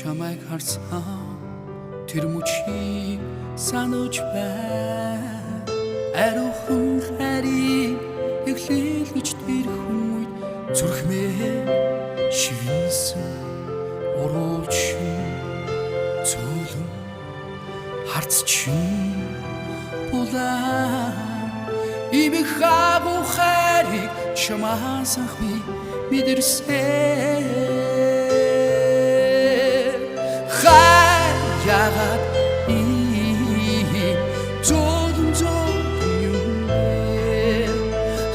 чамайг харсан тэр мөчийг санаж байна ариухан хайрыг эхлүүлж тэр хүмүүд зүрхмээ шивнсэн уруулчин цөөлөн харцчин булаа имийг хаагу хайрыг чамаас анхны мэдэрсэн яагаад зодон юм бэ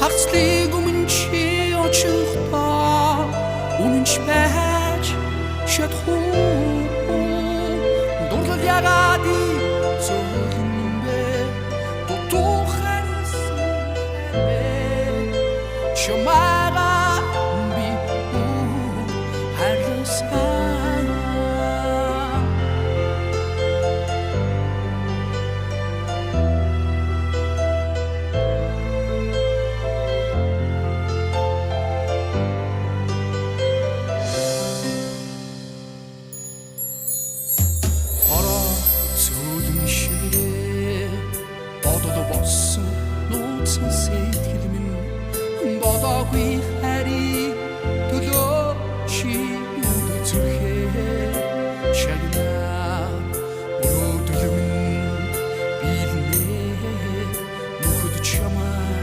хагцлыг өмнө чи очихдоо үнэнч байж шатхуу дурлал яагаад зодон юм бэ тутухарс чамайга би харласан сэтгэл минь бодоогүй харийг төлөө чи зүрхээ шагнаа өрөөдөл минь билнээ нүхд чамаа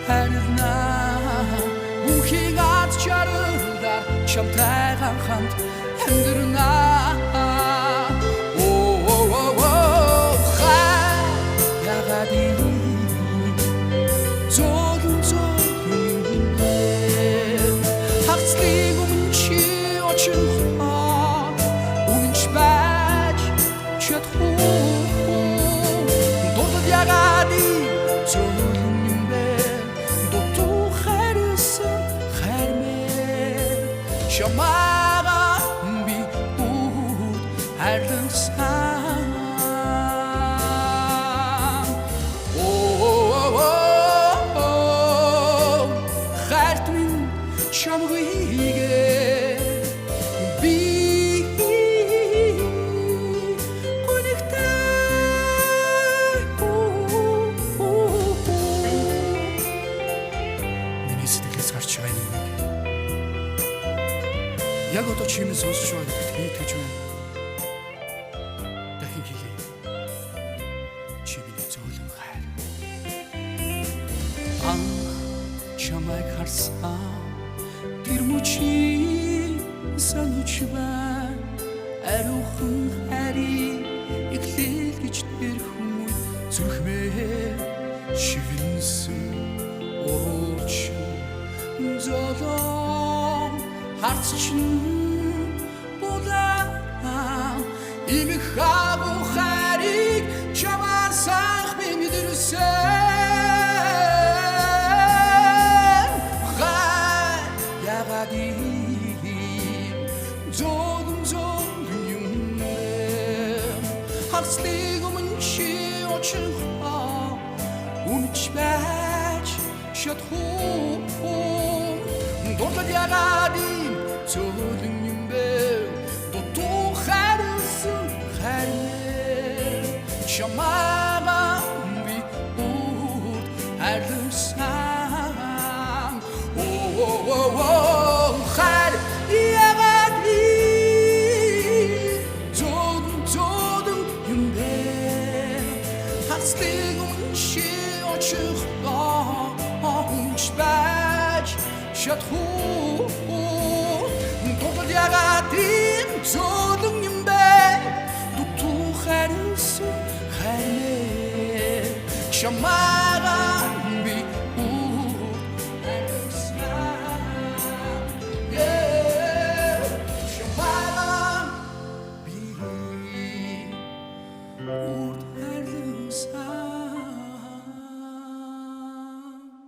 харнаа бүхийг ад чарда чамтайгаа хамт амьдрнаа чамайга би бүгд хайрласан хайрт минь чамгүйгээ би гонигтай миний сэтгэлээс гарч байгаа юм яг одоо чимээ сонсож байгаа гэдэгт итгэж байна. Дахин хийе. Чи миний зөөлөн хайр. Чамайг харсан тэр мөчийг санаж байна. Ариухан хайрыг эхлүүлж тэр хүмүүс зүрхмээ шивнсэн уруулчин золоо харцчин булаа имийг хаагу хайрыг чамаас анхны мэдэрсэн яагаад зодон юм хагцлыг өмнө чи очихдоо үнэнч байж шатхуу дурлал яагаад зодон юм бэ тутухарсан хайр чамайга би бүгд хайрласан хайр яагаад зодон юм бэ хагцлыг өмнө чи очихдоо үнэнч байж шатхуу дурлал яагаад зодон юм бэ тутухарсан хайр чамайга